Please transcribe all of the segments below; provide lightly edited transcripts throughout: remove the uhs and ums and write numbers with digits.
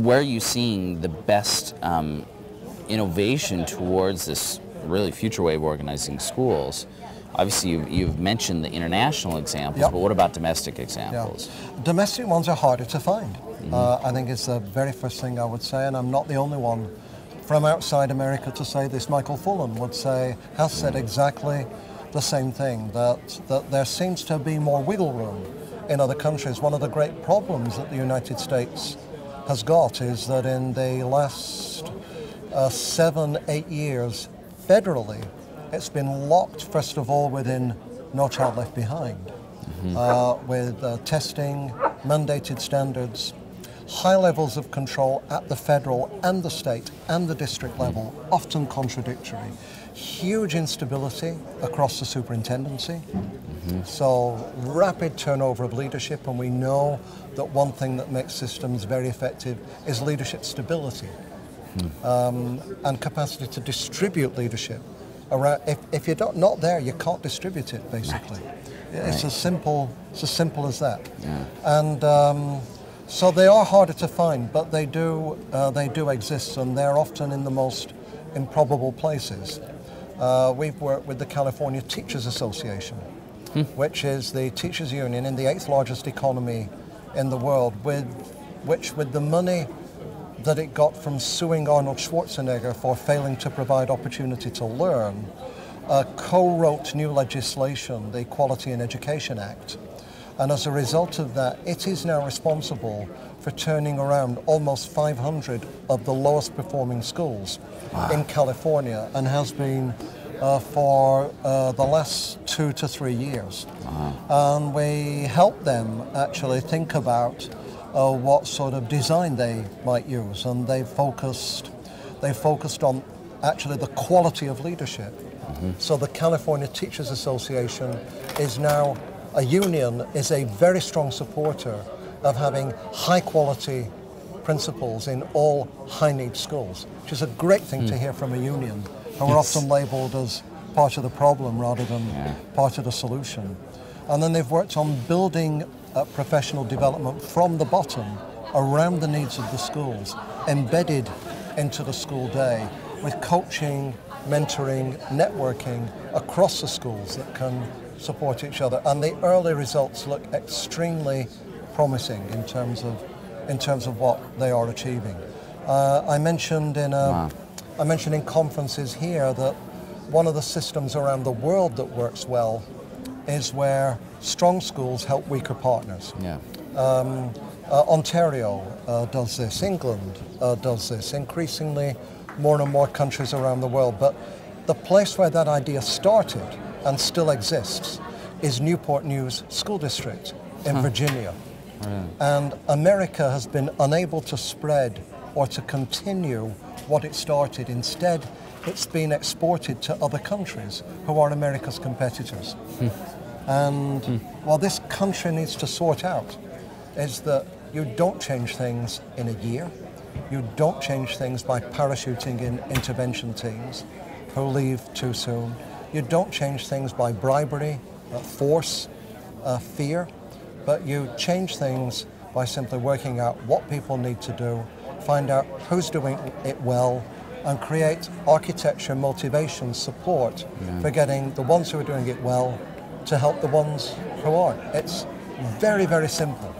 where are you seeing the best innovation towards this really future way of organizing schools? Obviously, you've mentioned the international examples, Yep. but what about domestic examples? Yeah. Domestic ones are harder to find. I think it's the very first thing I would say, and I'm not the only one from outside America to say this. Michael Fullan has said exactly the same thing, that there seems to be more wiggle room in other countries. One of the great problems that the United States has got is that in the last 7-8 years, federally, it's been locked, first of all, within No Child Left Behind, with testing, mandated standards, high levels of control at the federal and the state and the district level, often contradictory. Huge instability across the superintendency. So rapid turnover of leadership, and we know that one thing that makes systems very effective is leadership stability and capacity to distribute leadership. If you're not there, you can't distribute it, basically. Right. It's as simple as that. Yeah. And so they are harder to find, but they do exist, and they're often in the most improbable places. We've worked with the California Teachers Association, which is the teachers union in the 8th largest economy in the world, with the money that it got from suing Arnold Schwarzenegger for failing to provide opportunity to learn, co-wrote new legislation, the Equality in Education Act. And as a result of that, it is now responsible for turning around almost 500 of the lowest performing schools in California, and has been for the last 2 to 3 years. And we help them actually think about what sort of design they might use, and they focused on actually the quality of leadership. So the California Teachers Association is now a union, is a very strong supporter of having high quality principals in all high need schools, which is a great thing to hear from a union, and we're often labelled as part of the problem rather than part of the solution. And then they've worked on building professional development from the bottom around the needs of the schools, embedded into the school day, with coaching, mentoring, networking across the schools that can support each other. And the early results look extremely promising in terms of what they are achieving. I mentioned in conferences here that one of the systems around the world that works well is where strong schools help weaker partners. Ontario does this, England does this, increasingly more and more countries around the world. But the place where that idea started and still exists is Newport News School District in Virginia. And America has been unable to spread or to continue what it started. Instead, it's been exported to other countries who are America's competitors. And what this country needs to sort out is that you don't change things in a year. You don't change things by parachuting in intervention teams who leave too soon. You don't change things by bribery, force, fear, but you change things by simply working out what people need to do, find out who's doing it well, and create architecture, motivation, support for getting the ones who are doing it well to help the ones who aren't. It's very, very simple,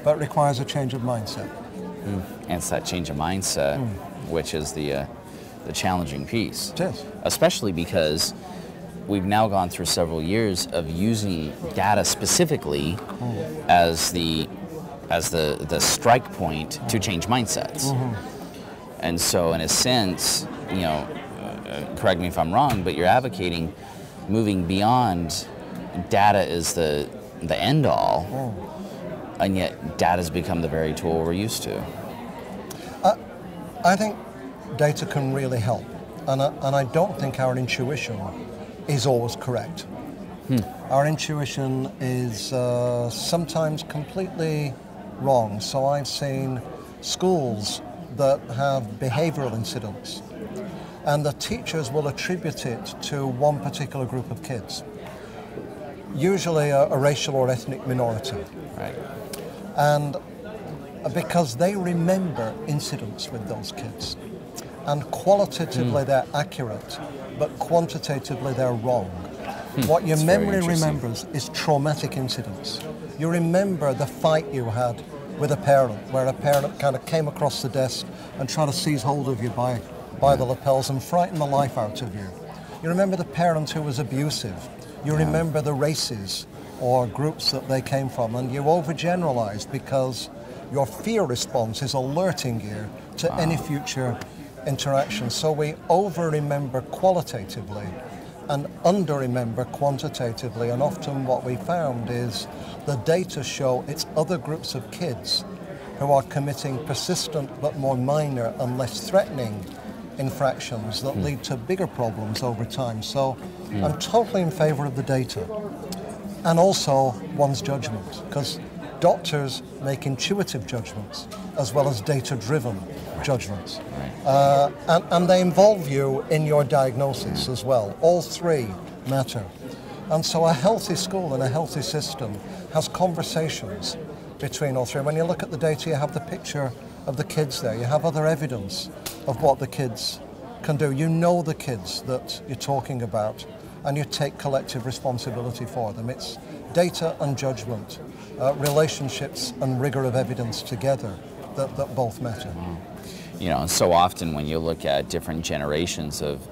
but requires a change of mindset. And it's that change of mindset, which is the challenging piece. It is. Especially because we've now gone through several years of using data specifically as the strike point to change mindsets. And so in a sense, correct me if I'm wrong, but you're advocating moving beyond data is the end all, and yet data has become the very tool we're used to. I think data can really help, and I don't think our intuition is always correct. Our intuition is sometimes completely wrong. So I've seen schools that have behavioral incidents, and the teachers will attribute it to one particular group of kids, usually a racial or ethnic minority. Right. And because they remember incidents with those kids. And qualitatively they're accurate, but quantitatively they're wrong. What your That's very memory interesting. remembers is traumatic incidents. You remember the fight you had with a parent, where a parent kind of came across the desk and tried to seize hold of you by the lapels and frighten the life out of you. You remember the parent who was abusive. You remember the races or groups that they came from, and you overgeneralize because your fear response is alerting you to any future interaction. So we over-remember qualitatively and under-remember quantitatively, and often what we found is the data show it's other groups of kids who are committing persistent but more minor and less threatening infractions that lead to bigger problems over time. So I'm totally in favor of the data, and also one's judgment, because doctors make intuitive judgments as well as data-driven judgments. And they involve you in your diagnosis as well. All three matter. And so a healthy school and a healthy system has conversations between all three. When you look at the data, you have the picture of the kids there. You have other evidence of what the kids can do. You know the kids that you're talking about, and you take collective responsibility for them. It's data and judgment, relationships and rigor of evidence together that both matter. You know, so often when you look at different generations of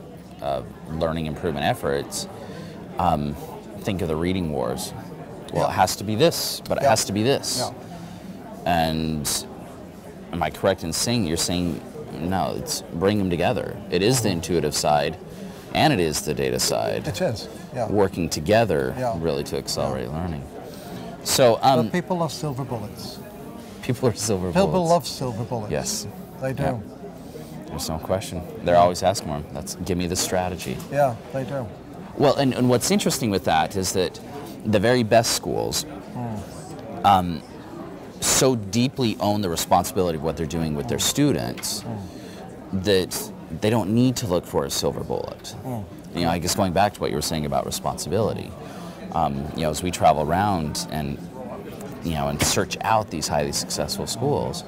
learning improvement efforts, think of the reading wars. Well, it has to be this, but it has to be this. And am I correct in saying you're saying, no, it's bring them together. It is the intuitive side, and it is the data side. It is, working together really to accelerate learning. So, but people love silver bullets. People are silver bullets. People love silver bullets. Yes. They do. Yeah. There's no question. They're always asking for them. Give me the strategy. Yeah, they do. Well, and what's interesting with that is that the very best schools so deeply own the responsibility of what they're doing with their students that they don't need to look for a silver bullet. You know, I guess going back to what you were saying about responsibility, you know, as we travel around and, you know, and search out these highly successful schools,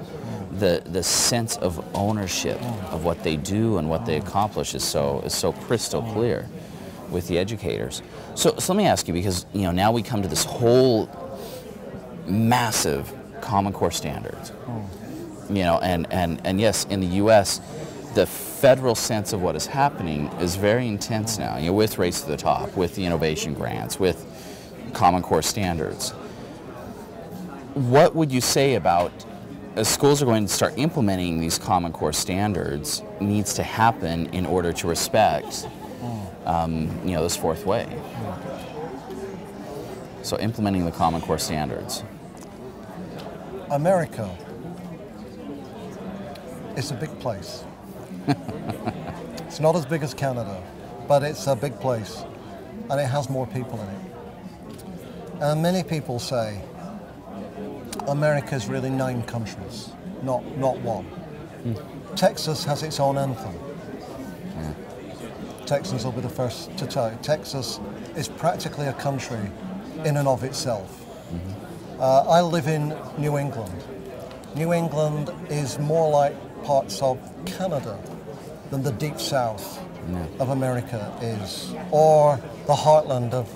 the sense of ownership of what they do and what they accomplish is so crystal clear with the educators. So let me ask you, because, you know, now we come to this whole massive Common Core standards. You know, and yes, in the U.S., the federal sense of what is happening is very intense now, you know, with Race to the Top, with the innovation grants, with Common Core standards. What would you say about, as schools are going to start implementing these Common Core standards, needs to happen in order to respect, you know, this fourth way? So implementing the Common Core standards. America is a big place. It's not as big as Canada, but it's a big place, and it has more people in it. And many people say America is really 9 countries, not one. Texas has its own anthem. Texans will be the first to tell you. Texas is practically a country in and of itself. I live in New England. New England is more like parts of Canada than the deep south of America is, or the heartland of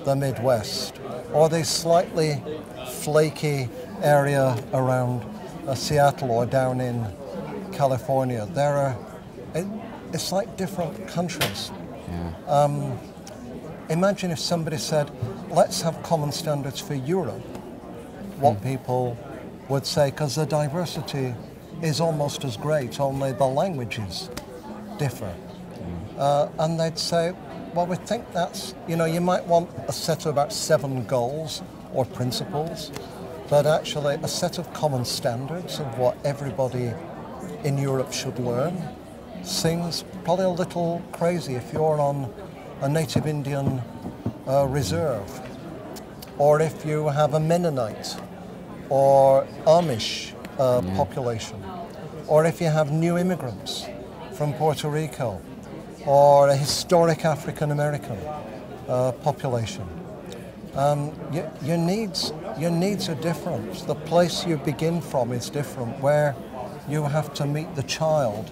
the Midwest, or the slightly flaky area around Seattle or down in California. It's like different countries. Imagine if somebody said, let's have common standards for Europe, what people would say, because the diversity is almost as great, only the languages differ. And they'd say, well, we think that's, you know, you might want a set of about 7 goals or principles, but actually a set of common standards of what everybody in Europe should learn seems probably a little crazy if you're on a native Indian reserve, or if you have a Mennonite or Amish population, or if you have new immigrants from Puerto Rico, or a historic African American population. Your needs are different. The place you begin from is different. Where you have to meet the child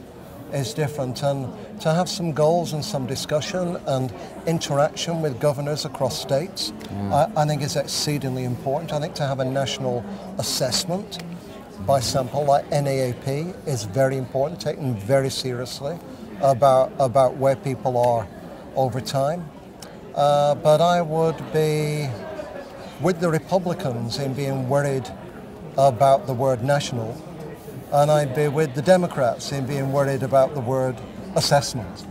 is different. And to have some goals and some discussion and interaction with governors across states, I think is exceedingly important. I think to have a national assessment by sample like NAAP is very important, taken very seriously about where people are over time. But I would be with the Republicans in being worried about the word national, and I'd be with the Democrats in being worried about the word assessment.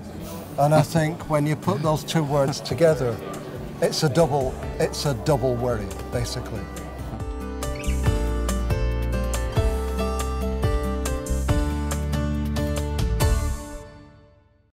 And I think when you put those two words together, it's a double worry, basically.